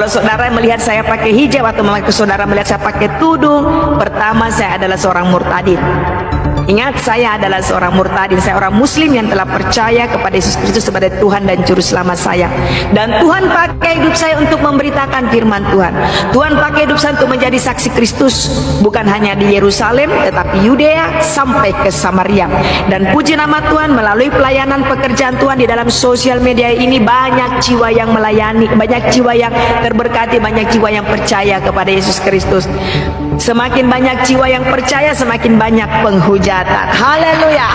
Kalau saudara melihat saya pakai hijab atau saudara melihat saya pakai tudung, pertama saya adalah seorang murtadin. Ingat, saya adalah seorang murtadin, saya orang muslim yang telah percaya kepada Yesus Kristus sebagai Tuhan dan Juru Selamat saya. Dan Tuhan pakai hidup saya untuk memberitakan firman Tuhan. Tuhan pakai hidup saya untuk menjadi saksi Kristus, bukan hanya di Yerusalem, tetapi Yudea sampai ke Samaria. Dan puji nama Tuhan, melalui pelayanan pekerjaan Tuhan di dalam sosial media ini, banyak jiwa yang melayani, banyak jiwa yang terberkati, banyak jiwa yang percaya kepada Yesus Kristus. Semakin banyak jiwa yang percaya, semakin banyak penghujatan. Haleluya.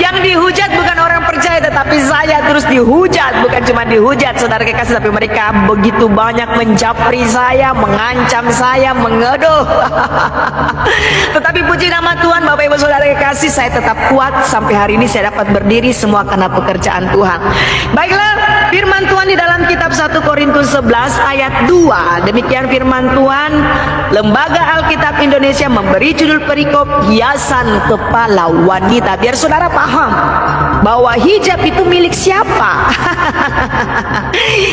Yang dihujat bukan orang percaya, tetapi saya terus dihujat. Bukan cuma dihujat, saudara kekasih, tapi mereka begitu banyak menjapri saya, mengancam saya, mengeduh. Tetapi puji nama Tuhan, Bapak Ibu Saudara kekasih, saya tetap kuat. Sampai hari ini saya dapat berdiri semua karena pekerjaan Tuhan. Baiklah, firman Tuhan di dalam kitab 1 Korintus 11 ayat 2. Demikian firman Tuhan. Lembaga Alkitab Indonesia memberi judul perikop hiasan kepala wanita. Biar saudara paham bahwa hijab itu milik siapa.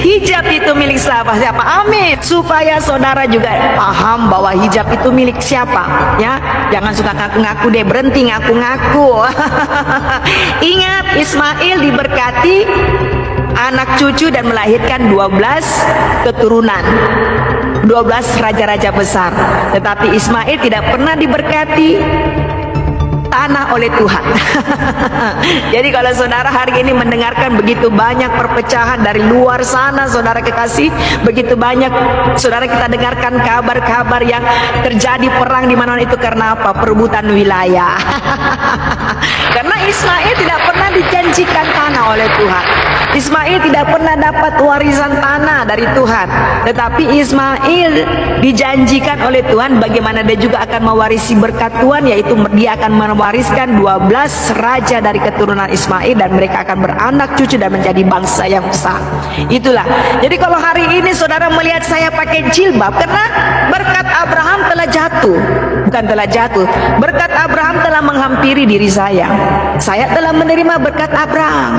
Hijab itu milik siapa? Amin. Supaya saudara juga paham bahwa hijab itu milik siapa, ya. Jangan suka ngaku-ngaku deh, berhenti ngaku-ngaku. Ingat, Ismail diberkati anak cucu dan melahirkan 12 keturunan, 12 raja-raja besar. Tetapi Ismail tidak pernah diberkati tanah oleh Tuhan. Jadi kalau saudara hari ini mendengarkan begitu banyak perpecahan dari luar sana, saudara kekasih, begitu banyak saudara kita dengarkan kabar-kabar yang terjadi perang di mana itu karena apa? Perebutan wilayah. Karena Ismail tidak pernah dijanjikan tanah oleh Tuhan. Ismail tidak pernah dapat warisan tanah dari Tuhan, tetapi Ismail dijanjikan oleh Tuhan bagaimana dia juga akan mewarisi berkat Tuhan, yaitu dia akan mewariskan 12 raja dari keturunan Ismail, dan mereka akan beranak cucu dan menjadi bangsa yang besar. Itulah. Jadi kalau hari ini saudara melihat saya pakai jilbab, karena berkat Abraham telah jatuh. Bukan telah jatuh, berkat Abraham telah menghampiri diri saya. Saya telah menerima berkat Abraham.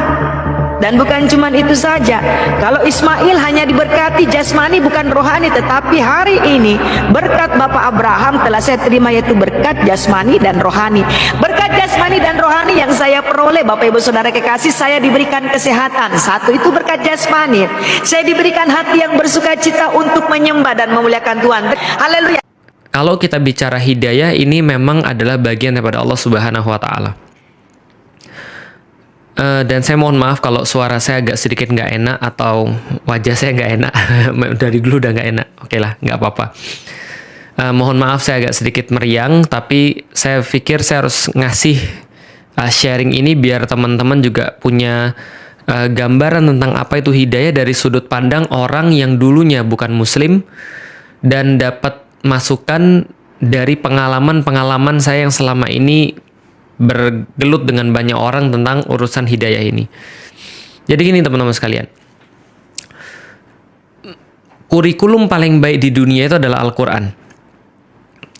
Dan bukan cuma itu saja, kalau Ismail hanya diberkati jasmani bukan rohani, tetapi hari ini berkat Bapak Abraham telah saya terima, yaitu berkat jasmani dan rohani. Berkat jasmani dan rohani yang saya peroleh, Bapak Ibu Saudara kekasih, saya diberikan kesehatan. Satu itu berkat jasmani. Saya diberikan hati yang bersuka cita untuk menyembah dan memuliakan Tuhan. Haleluya. Kalau kita bicara hidayah, ini memang adalah bagian daripada Allah Subhanahu wa Ta'ala. Dan saya mohon maaf kalau suara saya agak sedikit nggak enak atau wajah saya nggak enak. Dari dulu udah nggak enak. Oke lah, nggak apa-apa. Mohon maaf saya agak sedikit meriang, tapi saya pikir saya harus ngasih sharing ini biar teman-teman juga punya gambaran tentang apa itu hidayah dari sudut pandang orang yang dulunya bukan muslim, dan dapat masukan dari pengalaman-pengalaman saya yang selama ini bergelut dengan banyak orang tentang urusan hidayah ini. Jadi gini teman-teman sekalian, kurikulum paling baik di dunia itu adalah Al-Quran,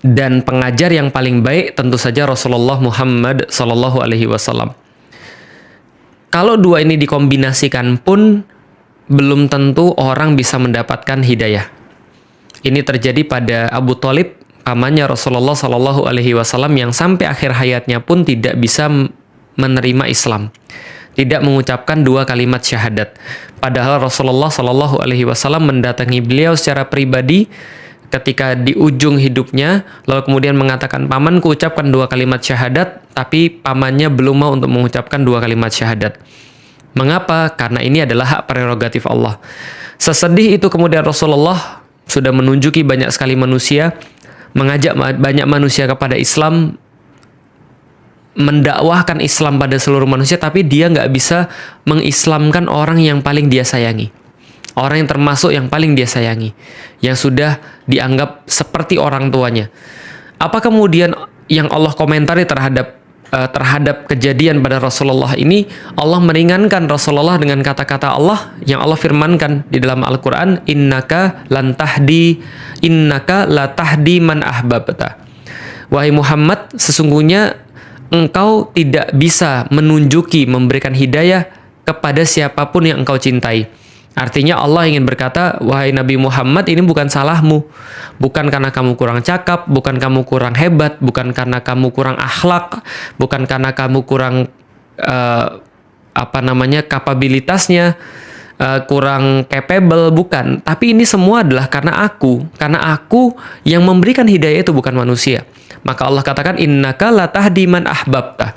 dan pengajar yang paling baik tentu saja Rasulullah Muhammad SAW. Kalau dua ini dikombinasikan pun belum tentu orang bisa mendapatkan hidayah. Ini terjadi pada Abu Thalib, pamannya Rasulullah Shallallahu Alaihi Wasallam, yang sampai akhir hayatnya pun tidak bisa menerima Islam, tidak mengucapkan 2 kalimat syahadat. Padahal Rasulullah Shallallahu Alaihi Wasallam mendatangi beliau secara pribadi ketika di ujung hidupnya, lalu kemudian mengatakan, pamanku ucapkan 2 kalimat syahadat, tapi pamannya belum mau untuk mengucapkan 2 kalimat syahadat. Mengapa? Karena ini adalah hak prerogatif Allah. Sesedih itu kemudian Rasulullah sudah menunjuki banyak sekali manusia, mengajak banyak manusia kepada Islam, mendakwahkan Islam pada seluruh manusia, tapi dia nggak bisa mengislamkan orang yang paling dia sayangi, orang yang termasuk yang paling dia sayangi, yang sudah dianggap seperti orang tuanya. Apa kemudian yang Allah komentari terhadap kejadian pada Rasulullah ini? Allah meringankan Rasulullah dengan kata-kata Allah yang Allah firmankan di dalam Al-Quran, innaka la tahdi man ahbabta. Wahai Muhammad, sesungguhnya engkau tidak bisa menunjuki, memberikan hidayah kepada siapapun yang engkau cintai. Artinya Allah ingin berkata, wahai Nabi Muhammad, ini bukan salahmu. Bukan karena kamu kurang cakap, bukan kamu kurang hebat, bukan karena kamu kurang akhlak, bukan karena kamu kurang kapabilitasnya, kurang capable, bukan. Tapi ini semua adalah karena aku yang memberikan hidayah itu, bukan manusia. Maka Allah katakan, innaka la tahdi man ahbabta.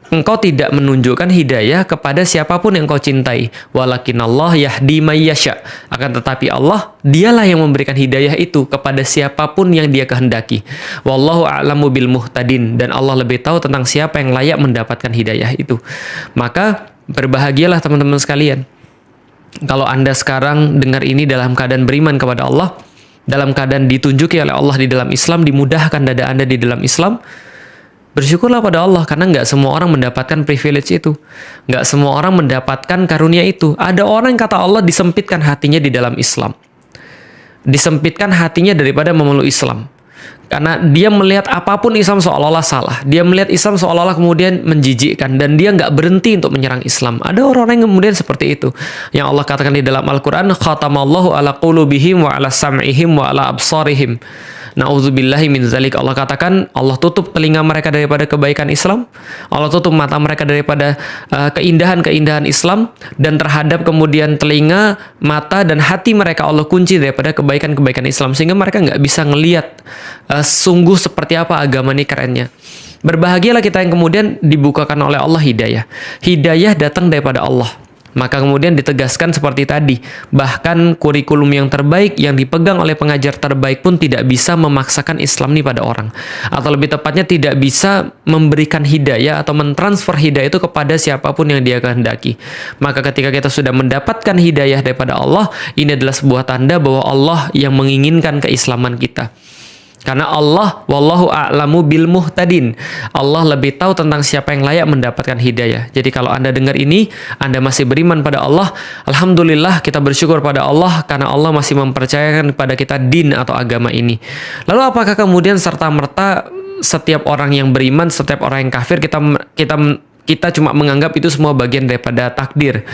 Engkau tidak menunjukkan hidayah kepada siapapun yang kau cintai. Walakinallah yahdi may yasha. Akan tetapi Allah, dialah yang memberikan hidayah itu kepada siapapun yang dia kehendaki. Wallahu a'lamu bil muhtadin. Dan Allah lebih tahu tentang siapa yang layak mendapatkan hidayah itu. Maka berbahagialah teman-teman sekalian. Kalau Anda sekarang dengar ini dalam keadaan beriman kepada Allah, dalam keadaan ditunjuki oleh Allah di dalam Islam, dimudahkan dada Anda di dalam Islam, bersyukurlah pada Allah, karena nggak semua orang mendapatkan privilege itu. Nggak semua orang mendapatkan karunia itu. Ada orang yang kata Allah disempitkan hatinya di dalam Islam. Disempitkan hatinya daripada memeluk Islam. Karena dia melihat apapun Islam seolah-olah salah. Dia melihat Islam seolah-olah kemudian menjijikkan. Dan dia nggak berhenti untuk menyerang Islam. Ada orang-orang yang kemudian seperti itu. Yang Allah katakan di dalam Al-Quran, khatamallahu ala qulubihim wa ala sam'ihim wa ala absarihim. Na'udzubillahi min zalik. Allah katakan, Allah tutup telinga mereka daripada kebaikan Islam. Allah tutup mata mereka daripada keindahan-keindahan Islam. Dan terhadap kemudian telinga, mata, dan hati mereka Allah kunci daripada kebaikan-kebaikan Islam. Sehingga mereka nggak bisa ngelihat sungguh seperti apa agama ini kerennya. Berbahagialah kita yang kemudian dibukakan oleh Allah hidayah. Hidayah datang daripada Allah. Maka kemudian ditegaskan seperti tadi, bahkan kurikulum yang terbaik yang dipegang oleh pengajar terbaik pun tidak bisa memaksakan Islam ini pada orang. Atau lebih tepatnya tidak bisa memberikan hidayah atau mentransfer hidayah itu kepada siapapun yang dia kehendaki. Maka ketika kita sudah mendapatkan hidayah daripada Allah, ini adalah sebuah tanda bahwa Allah yang menginginkan keislaman kita. Karena Allah, wallahu a'lamu bil muhtadin. Allah lebih tahu tentang siapa yang layak mendapatkan hidayah. Jadi kalau Anda dengar ini, Anda masih beriman pada Allah, alhamdulillah, kita bersyukur pada Allah karena Allah masih mempercayakan kepada kita din atau agama ini. Lalu apakah kemudian serta-merta setiap orang yang beriman, setiap orang yang kafir, kita cuma menganggap itu semua bagian daripada takdir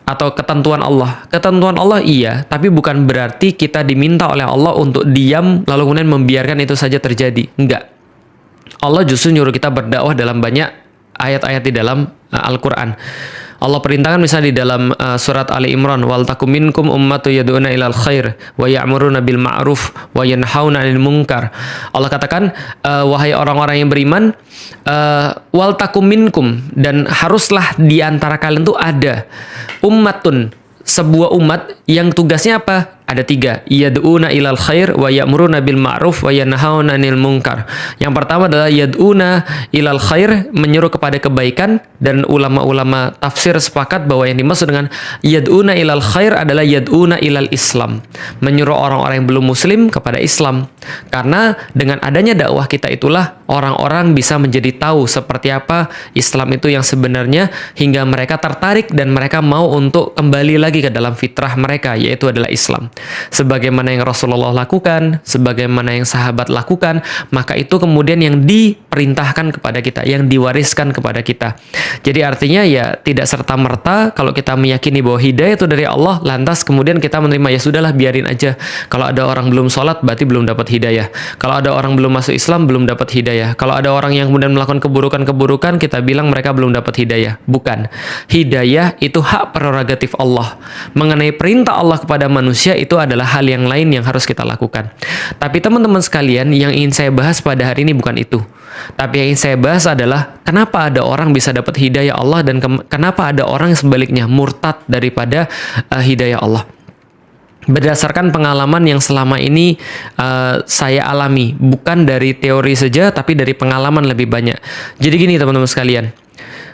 atau ketentuan Allah? Ketentuan Allah iya, tapi bukan berarti kita diminta oleh Allah untuk diam lalu kemudian membiarkan itu saja terjadi. Enggak. Allah justru nyuruh kita berdakwah dalam banyak ayat-ayat di dalam Al-Quran. Allah perintahkan misalnya di dalam surat Ali Imran, wal takum minkum ummatu yad'una ilal khair wa ya'muruna bil ma'ruf wa yanhauna 'anil munkar. Allah katakan, wahai orang-orang yang beriman, wal takum minkum, dan haruslah di antara kalian tuh ada ummatun, sebuah umat yang tugasnya apa? Ada 3. Yad'una ilal khair wa ya'muruna bil ma'ruf wa yanhauna 'anil munkar. Yang pertama adalah yad'una ilal khair, menyeru kepada kebaikan, dan ulama-ulama tafsir sepakat bahwa yang dimaksud dengan yad'una ilal khair adalah yad'una ilal Islam, menyuruh orang-orang yang belum muslim kepada Islam. Karena dengan adanya dakwah kita itulah orang-orang bisa menjadi tahu seperti apa Islam itu yang sebenarnya, hingga mereka tertarik dan mereka mau untuk kembali lagi ke dalam fitrah mereka, yaitu adalah Islam. Sebagaimana yang Rasulullah lakukan, sebagaimana yang sahabat lakukan, maka itu kemudian yang diperintahkan kepada kita, yang diwariskan kepada kita. Jadi artinya ya tidak serta-merta kalau kita meyakini bahwa hidayah itu dari Allah, lantas kemudian kita menerima, ya sudahlah biarin aja. Kalau ada orang belum sholat berarti belum dapat hidayah. Kalau ada orang belum masuk Islam belum dapat hidayah. Kalau ada orang yang kemudian melakukan keburukan-keburukan, kita bilang mereka belum dapat hidayah. Bukan. Hidayah itu hak prerogatif Allah. Mengenai perintah Allah kepada manusia, itu adalah hal yang lain yang harus kita lakukan. Tapi teman-teman sekalian, yang ingin saya bahas pada hari ini bukan itu. Tapi yang ingin saya bahas adalah kenapa ada orang bisa dapat hidayah Allah dan kenapa ada orang yang sebaliknya murtad daripada hidayah Allah. Berdasarkan pengalaman yang selama ini saya alami, bukan dari teori saja tapi dari pengalaman lebih banyak. Jadi gini teman-teman sekalian,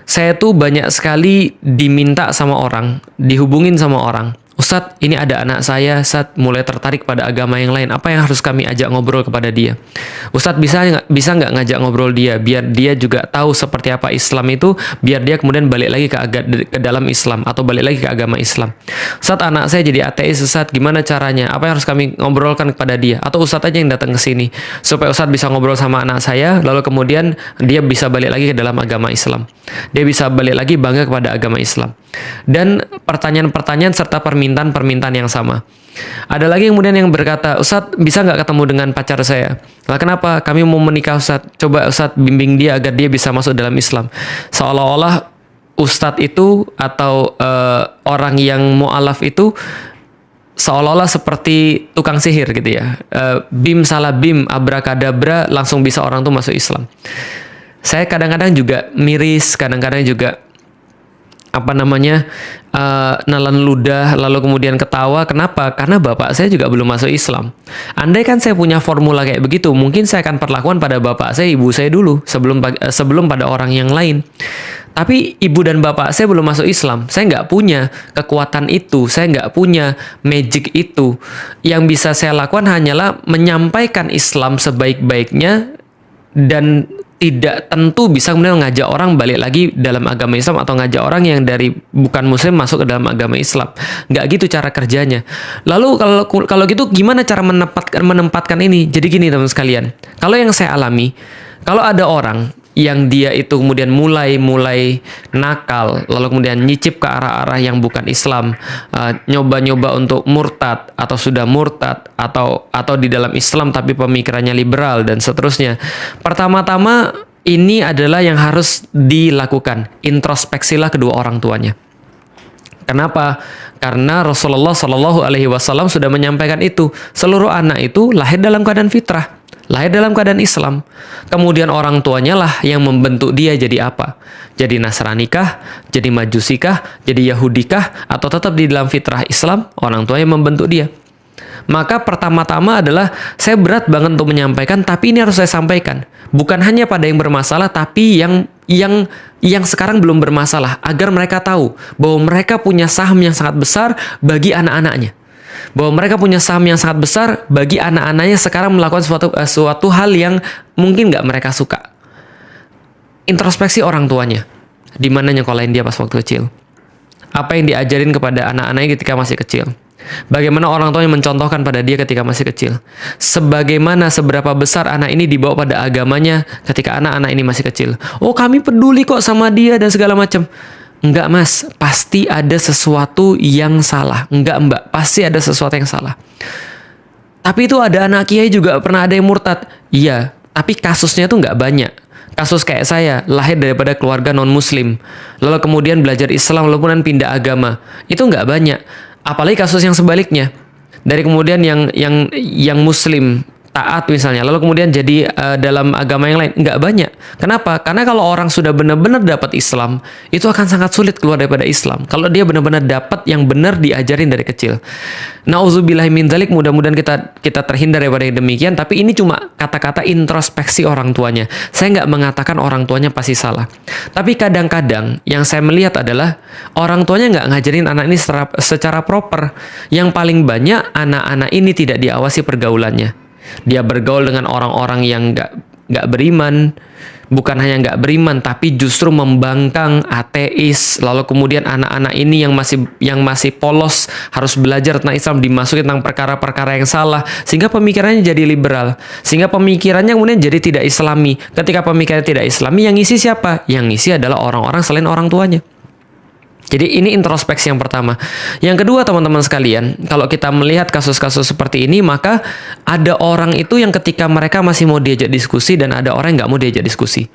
saya tuh banyak sekali diminta sama orang, dihubungin sama orang, Ustadz, ini ada anak saya, Ustadz mulai tertarik pada agama yang lain. Apa yang harus kami ajak ngobrol kepada dia? Ustadz bisa nggak ngajak ngobrol dia, biar dia juga tahu seperti apa Islam itu, biar dia kemudian balik lagi ke dalam Islam atau balik lagi ke agama Islam. Ustadz, anak saya jadi ateis, Ustadz gimana caranya? Apa yang harus kami ngobrolkan kepada dia? Atau Ustadz aja yang datang ke sini supaya Ustadz bisa ngobrol sama anak saya, lalu kemudian dia bisa balik lagi ke dalam agama Islam. Dia bisa balik lagi bangga kepada agama Islam. Dan pertanyaan-pertanyaan serta permintaan permintaan yang sama. Ada lagi kemudian yang berkata, Ustadz bisa nggak ketemu dengan pacar saya? Lah kenapa? Kami mau menikah Ustadz. Coba Ustadz bimbing dia agar dia bisa masuk dalam Islam. Seolah-olah Ustadz itu atau orang yang mu'alaf itu seolah-olah seperti tukang sihir gitu ya. Bim salah bim, abrakadabra, langsung bisa orang tuh masuk Islam. Saya kadang-kadang juga miris, kadang-kadang juga nelan ludah lalu kemudian ketawa. Kenapa? Karena bapak saya juga belum masuk Islam. Andai kan saya punya formula kayak begitu, mungkin saya akan perlakuan pada bapak saya, ibu saya dulu sebelum pada orang yang lain. Tapi ibu dan bapak saya belum masuk Islam. Saya nggak punya kekuatan itu, saya nggak punya magic itu. Yang bisa saya lakukan hanyalah menyampaikan Islam sebaik-baiknya dan tidak tentu bisa kemudian ngajak orang balik lagi dalam agama Islam atau ngajak orang yang dari bukan muslim masuk ke dalam agama Islam. Nggak gitu cara kerjanya. Lalu kalau gitu gimana cara menempatkan ini? Jadi gini teman sekalian, kalau yang saya alami, kalau ada orang yang dia itu kemudian mulai nakal, lalu kemudian nyicip ke arah-arah yang bukan Islam, nyoba-nyoba untuk murtad atau sudah murtad atau di dalam Islam tapi pemikirannya liberal dan seterusnya. Pertama-tama ini adalah yang harus dilakukan, introspeksilah kedua orang tuanya. Kenapa? Karena Rasulullah Shallallahu Alaihi Wasallam sudah menyampaikan itu, seluruh anak itu lahir dalam keadaan fitrah, lahir dalam keadaan Islam. Kemudian orang tuanya lah yang membentuk dia jadi apa? Jadi Nasranikah? Jadi Majusikah? Jadi Yahudikah? Atau tetap di dalam fitrah Islam? Orang tua yang membentuk dia. Maka pertama-tama adalah saya berat banget untuk menyampaikan, tapi ini harus saya sampaikan. Bukan hanya pada yang bermasalah, tapi yang sekarang belum bermasalah, agar mereka tahu bahwa mereka punya saham yang sangat besar bagi anak-anaknya. Bahwa mereka punya saham yang sangat besar bagi anak-anaknya sekarang melakukan suatu hal yang mungkin nggak mereka suka. Introspeksi orang tuanya. Di mana nyekolahin dia pas waktu kecil? Apa yang diajarin kepada anak-anaknya ketika masih kecil? Bagaimana orang tuanya mencontohkan pada dia ketika masih kecil? Seberapa besar anak ini dibawa pada agamanya ketika anak-anak ini masih kecil? Oh, kami peduli kok sama dia dan segala macam. Enggak mas, pasti ada sesuatu yang salah. Enggak mbak, pasti ada sesuatu yang salah. Tapi itu ada anak kiai juga pernah ada yang murtad. Iya, tapi kasusnya tuh enggak banyak. Kasus kayak saya, lahir daripada keluarga non-muslim, lalu kemudian belajar Islam, lalu kemudian pindah agama. Itu enggak banyak. Apalagi kasus yang sebaliknya. Dari kemudian yang muslim taat misalnya, lalu kemudian jadi dalam agama yang lain, nggak banyak. Kenapa? Karena kalau orang sudah benar-benar dapat Islam, itu akan sangat sulit keluar daripada Islam. Kalau dia benar-benar dapat yang benar diajarin dari kecil. Nauzubillahi min dzalik, mudah-mudahan kita terhindar daripada yang demikian. Tapi ini cuma kata-kata introspeksi orang tuanya. Saya nggak mengatakan orang tuanya pasti salah. Tapi kadang-kadang yang saya melihat adalah orang tuanya nggak ngajarin anak ini secara proper. Yang paling banyak anak-anak ini tidak diawasi pergaulannya. Dia bergaul dengan orang-orang yang nggak beriman, bukan hanya nggak beriman, tapi justru membangkang, ateis. Lalu kemudian anak-anak ini yang masih polos harus belajar tentang Islam, dimasukin tentang perkara-perkara yang salah, sehingga pemikirannya jadi liberal, sehingga pemikirannya kemudian jadi tidak Islami. Ketika pemikirannya tidak Islami, yang ngisi siapa? Yang ngisi adalah orang-orang selain orang tuanya. Jadi ini introspeksi yang pertama. Yang kedua teman-teman sekalian, kalau kita melihat kasus-kasus seperti ini, maka ada orang itu yang ketika mereka masih mau diajak diskusi dan ada orang yang nggak mau diajak diskusi.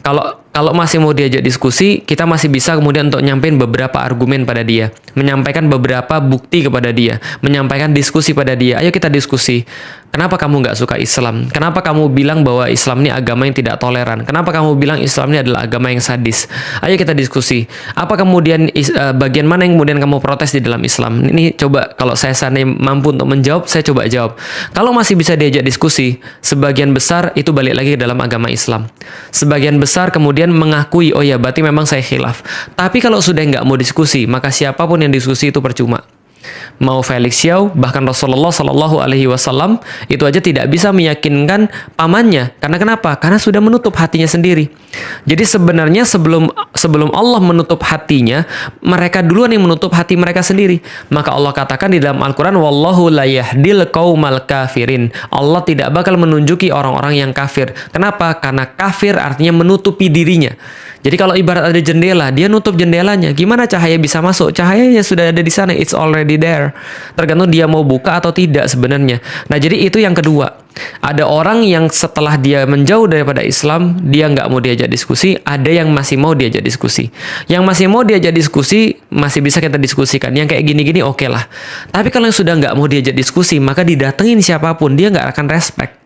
Kalau masih mau diajak diskusi, kita masih bisa kemudian untuk nyampein beberapa argumen pada dia, menyampaikan beberapa bukti kepada dia, menyampaikan diskusi pada dia. Ayo kita diskusi. Kenapa kamu nggak suka Islam? Kenapa kamu bilang bahwa Islam ini agama yang tidak toleran? Kenapa kamu bilang Islam ini adalah agama yang sadis? Ayo kita diskusi. Apa kemudian bagian mana yang kemudian kamu protes di dalam Islam? Ini coba kalau saya seandainya mampu untuk menjawab, saya coba jawab. Kalau masih bisa diajak diskusi, sebagian besar itu balik lagi ke dalam agama Islam. Sebagian besar kemudian mengakui, oh ya berarti memang saya khilaf. Tapi kalau sudah nggak mau diskusi, maka siapapun yang diskusi itu percuma. Mau Felix Xiao, bahkan Rasulullah Shallallahu Alaihi Wasallam itu aja tidak bisa meyakinkan pamannya. Karena kenapa? Karena sudah menutup hatinya sendiri. Jadi sebenarnya sebelum Allah menutup hatinya, mereka duluan yang menutup hati mereka sendiri. Maka Allah katakan di dalam Al-Quran, Wallahu la yahdil qaumal kafirin. Allah tidak bakal menunjuki orang-orang yang kafir. Kenapa? Karena kafir artinya menutupi dirinya. Jadi kalau ibarat ada jendela, dia nutup jendelanya. Gimana cahaya bisa masuk? Cahayanya sudah ada di sana. It's already already there. Tergantung dia mau buka atau tidak sebenarnya. Nah, jadi itu yang kedua. Ada orang yang setelah dia menjauh daripada Islam, dia nggak mau diajak diskusi. Ada yang masih mau diajak diskusi. Yang masih mau diajak diskusi, masih bisa kita diskusikan. Yang kayak gini-gini oke lah. Tapi kalau yang sudah nggak mau diajak diskusi, maka didatengin siapapun, dia nggak akan respect.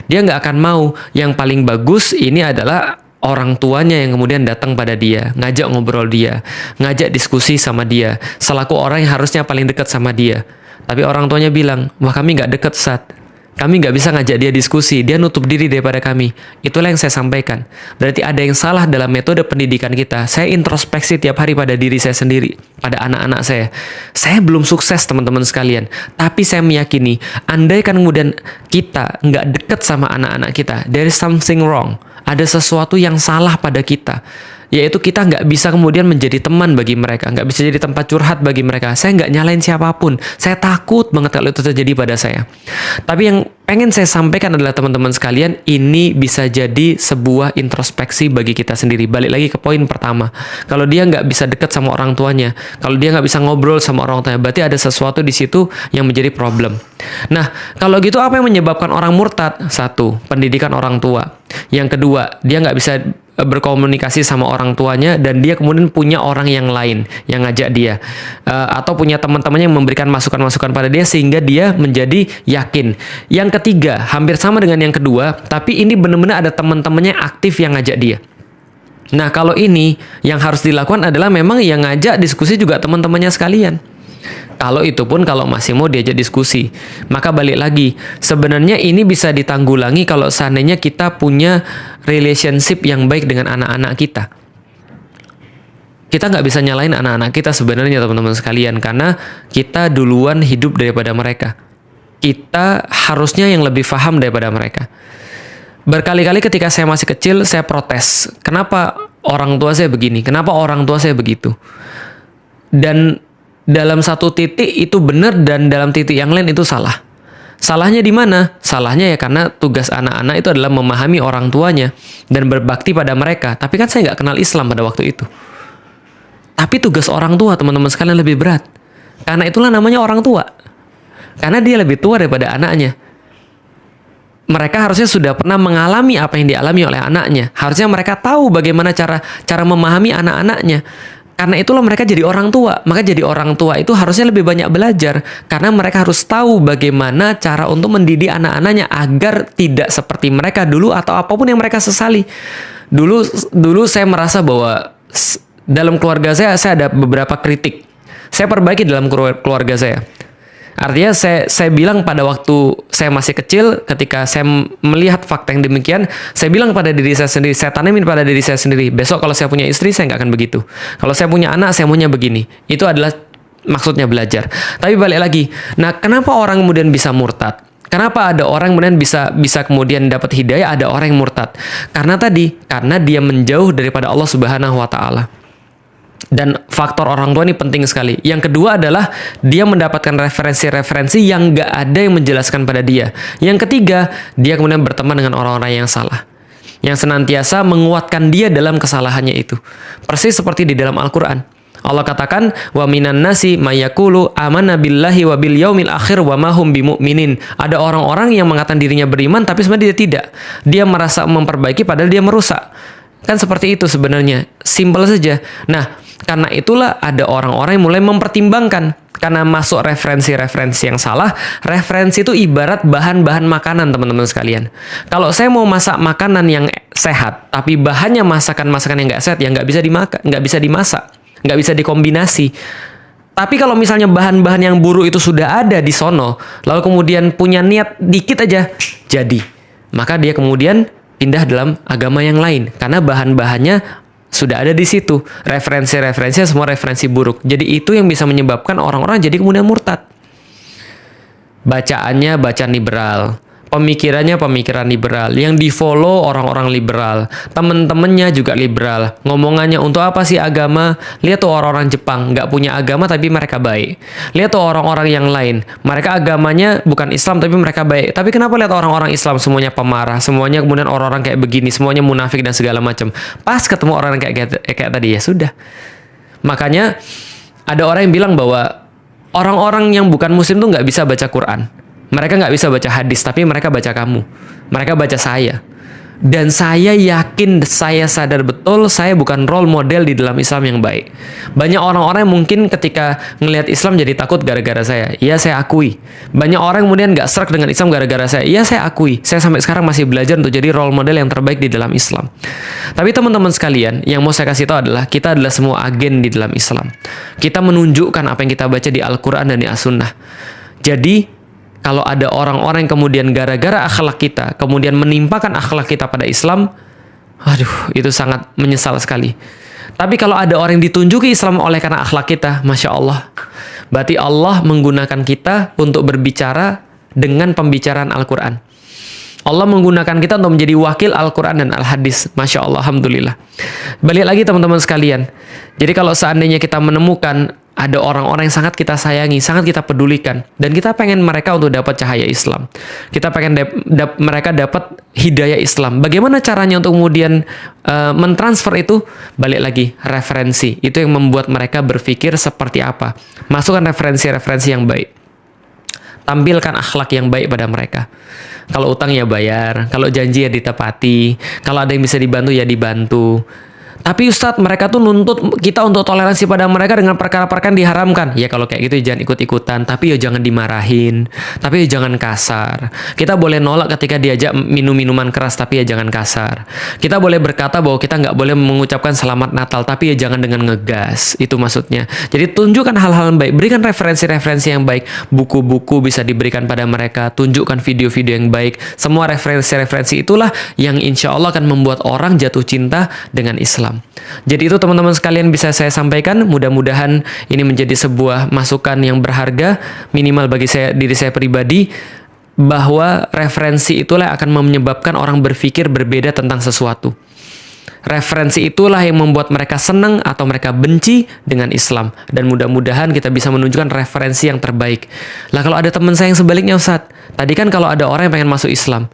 Dia nggak akan mau. Yang paling bagus ini adalah orang tuanya yang kemudian datang pada dia, ngajak ngobrol dia, ngajak diskusi sama dia, selaku orang yang harusnya paling dekat sama dia. Tapi orang tuanya bilang, wah kami nggak dekat, Ustaz. Kami nggak bisa ngajak dia diskusi, dia nutup diri daripada kami. Itulah yang saya sampaikan. Berarti ada yang salah dalam metode pendidikan kita. Saya introspeksi tiap hari pada diri saya sendiri, pada anak-anak saya. Saya belum sukses teman-teman sekalian, tapi saya meyakini, andaikan kemudian kita nggak dekat sama anak-anak kita, there is something wrong. Ada sesuatu yang salah pada kita, yaitu kita nggak bisa kemudian menjadi teman bagi mereka, nggak bisa jadi tempat curhat bagi mereka. Saya nggak nyalain siapapun, saya takut banget kalau itu terjadi pada saya. Tapi yang pengen saya sampaikan adalah teman-teman sekalian, ini bisa jadi sebuah introspeksi bagi kita sendiri. Balik lagi ke poin pertama, kalau dia nggak bisa dekat sama orang tuanya, kalau dia nggak bisa ngobrol sama orang tuanya, berarti ada sesuatu di situ yang menjadi problem. Nah, kalau gitu apa yang menyebabkan orang murtad? Satu, pendidikan orang tua. Yang kedua, dia nggak bisa berkomunikasi sama orang tuanya, dan dia kemudian punya orang yang lain yang ngajak dia, atau punya teman-temannya yang memberikan masukan-masukan pada dia sehingga dia menjadi yakin. Yang ketiga, hampir sama dengan yang kedua, tapi ini benar-benar ada teman-temannya aktif yang ngajak dia. Nah, kalau ini yang harus dilakukan adalah memang yang ngajak diskusi juga teman-temannya sekalian. Kalau itu pun kalau masih mau diajak diskusi. Maka balik lagi, sebenarnya ini bisa ditanggulangi kalau seandainya kita punya relationship yang baik dengan anak-anak kita. Kita nggak bisa nyalain anak-anak kita sebenarnya teman-teman sekalian, karena kita duluan hidup daripada mereka. Kita harusnya yang lebih paham daripada mereka. Berkali-kali ketika saya masih kecil, saya protes. Kenapa orang tua saya begini? Kenapa orang tua saya begitu? Dan dalam satu titik itu benar, dan dalam titik yang lain itu salah. Salahnya di mana? Salahnya ya karena tugas anak-anak itu adalah memahami orang tuanya dan berbakti pada mereka. Tapi kan saya nggak kenal Islam pada waktu itu. Tapi tugas orang tua, teman-teman sekalian, lebih berat. Karena itulah namanya orang tua. Karena dia lebih tua daripada anaknya. Mereka harusnya sudah pernah mengalami apa yang dialami oleh anaknya. Harusnya mereka tahu bagaimana cara memahami anak-anaknya. Karena itulah mereka jadi orang tua. Maka jadi orang tua itu harusnya lebih banyak belajar. Karena mereka harus tahu bagaimana cara untuk mendidik anak-anaknya agar tidak seperti mereka dulu atau apapun yang mereka sesali. Dulu saya merasa bahwa dalam keluarga saya ada beberapa kritik. Saya perbaiki dalam keluarga saya. Artinya saya bilang pada waktu saya masih kecil, ketika saya melihat fakta yang demikian, saya bilang pada diri saya sendiri, saya tanamin pada diri saya sendiri, besok kalau saya punya istri, saya nggak akan begitu. Kalau saya punya anak, saya maunya begini. Itu adalah maksudnya belajar. Tapi balik lagi, nah kenapa orang kemudian bisa murtad? Kenapa ada orang kemudian bisa kemudian dapat hidayah, ada orang yang murtad? Karena dia menjauh daripada Allah Subhanahu wa Ta'ala. Dan faktor orang tua ini penting sekali. Yang kedua adalah dia mendapatkan referensi-referensi yang nggak ada yang menjelaskan pada dia. Yang ketiga, dia kemudian berteman dengan orang-orang yang salah, yang senantiasa menguatkan dia dalam kesalahannya itu. Persis seperti di dalam Al-Quran. Allah katakan, wa minan nasi mayakulu amanna billahi wa bil yaumil akhir wa mahum bimu'minin. Ada orang-orang yang mengatakan dirinya beriman, tapi sebenarnya dia tidak. Dia merasa memperbaiki padahal dia merusak. Kan seperti itu sebenarnya. Simpel saja. Nah, karena itulah ada orang-orang yang mulai mempertimbangkan. Karena masuk referensi-referensi yang salah. Referensi itu ibarat bahan-bahan makanan, teman-teman sekalian. Kalau saya mau masak makanan yang sehat, tapi bahannya masakan-masakan yang nggak sehat, ya nggak bisa dimasak, nggak bisa dikombinasi. Tapi kalau misalnya bahan-bahan yang buruk itu sudah ada di sono, lalu kemudian punya niat dikit aja, jadi. Maka dia kemudian pindah dalam agama yang lain. Karena bahan-bahannya sudah ada di situ. Referensi-referensinya semua referensi buruk. Jadi itu yang bisa menyebabkan orang-orang jadi kemudian murtad. Bacaannya bacaan liberal. Pemikirannya pemikiran liberal. Yang di-follow orang-orang liberal. Temen-temennya juga liberal. Ngomongannya untuk apa sih agama? Lihat tuh orang-orang Jepang. Nggak punya agama tapi mereka baik. Lihat tuh orang-orang yang lain. Mereka agamanya bukan Islam tapi mereka baik. Tapi kenapa lihat orang-orang Islam semuanya pemarah? Semuanya kemudian orang-orang kayak begini. Semuanya munafik dan segala macam. Pas ketemu orang kayak tadi, ya sudah. Makanya ada orang yang bilang bahwa Orang-orang yang bukan muslim tuh nggak bisa baca Quran. Mereka nggak bisa baca hadis, tapi mereka baca kamu. Mereka baca saya. Dan saya yakin, saya sadar betul saya bukan role model di dalam Islam yang baik. Banyak orang-orang yang mungkin ketika ngelihat Islam jadi takut gara-gara saya. Iya, saya akui. Banyak orang kemudian nggak srek dengan Islam gara-gara saya. Iya, saya akui. Saya sampai sekarang masih belajar untuk jadi role model yang terbaik di dalam Islam. Tapi teman-teman sekalian, yang mau saya kasih tahu adalah kita adalah semua agen di dalam Islam. Kita menunjukkan apa yang kita baca di Al-Quran dan di As-Sunnah. Jadi kalau ada orang-orang yang kemudian gara-gara akhlak kita, kemudian menimpakan akhlak kita pada Islam, aduh, itu sangat menyesal sekali. Tapi kalau ada orang yang ditunjuki Islam oleh karena akhlak kita, Masya Allah, berarti Allah menggunakan kita untuk berbicara dengan pembicaraan Al-Quran. Allah menggunakan kita untuk menjadi wakil Al-Quran dan Al-Hadis. Masya Allah, Alhamdulillah. Balik lagi teman-teman sekalian. Jadi kalau seandainya kita menemukan ada orang-orang yang sangat kita sayangi, sangat kita pedulikan, dan kita pengen mereka untuk dapat cahaya Islam. Kita pengen mereka dapat hidayah Islam. Bagaimana caranya untuk kemudian mentransfer itu? Balik lagi, referensi. Itu yang membuat mereka berpikir seperti apa. Masukkan referensi-referensi yang baik. Tampilkan akhlak yang baik pada mereka. Kalau utang ya bayar, kalau janji ya ditepati, kalau ada yang bisa dibantu ya dibantu. Tapi Ustadz, mereka tuh nuntut kita untuk toleransi pada mereka dengan perkara-perkara yang diharamkan. Ya kalau kayak gitu ya jangan ikut-ikutan, tapi ya jangan dimarahin, tapi ya jangan kasar. Kita boleh nolak ketika diajak minum minuman keras, tapi ya jangan kasar. Kita boleh berkata bahwa kita nggak boleh mengucapkan selamat Natal, tapi ya jangan dengan ngegas. Itu maksudnya. Jadi tunjukkan hal-hal yang baik, berikan referensi-referensi yang baik. Buku-buku bisa diberikan pada mereka, tunjukkan video-video yang baik. Semua referensi-referensi itulah yang insya Allah akan membuat orang jatuh cinta dengan Islam. Jadi itu teman-teman sekalian bisa saya sampaikan. Mudah-mudahan ini menjadi sebuah masukan yang berharga, minimal bagi diri saya pribadi, bahwa referensi itulah yang akan menyebabkan orang berpikir berbeda tentang sesuatu. Referensi itulah yang membuat mereka senang atau mereka benci dengan Islam. Dan mudah-mudahan kita bisa menunjukkan referensi yang terbaik. Lah kalau ada teman saya yang sebaliknya, Ustadz, tadi kan kalau ada orang yang pengen masuk Islam,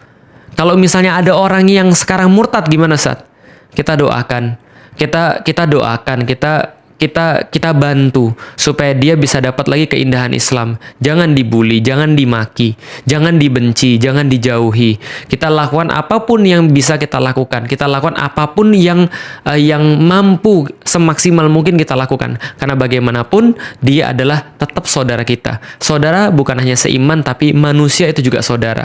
kalau misalnya ada orang yang sekarang murtad, gimana, Ustadz? Kita doakan. Kita doakan, kita bantu supaya dia bisa dapat lagi keindahan Islam. Jangan dibully, jangan dimaki, jangan dibenci, jangan dijauhi. Kita lakukan apapun yang bisa kita lakukan. Kita lakukan apapun yang mampu semaksimal mungkin kita lakukan. Karena bagaimanapun dia adalah tetap saudara kita. Saudara bukan hanya seiman, tapi manusia itu juga saudara.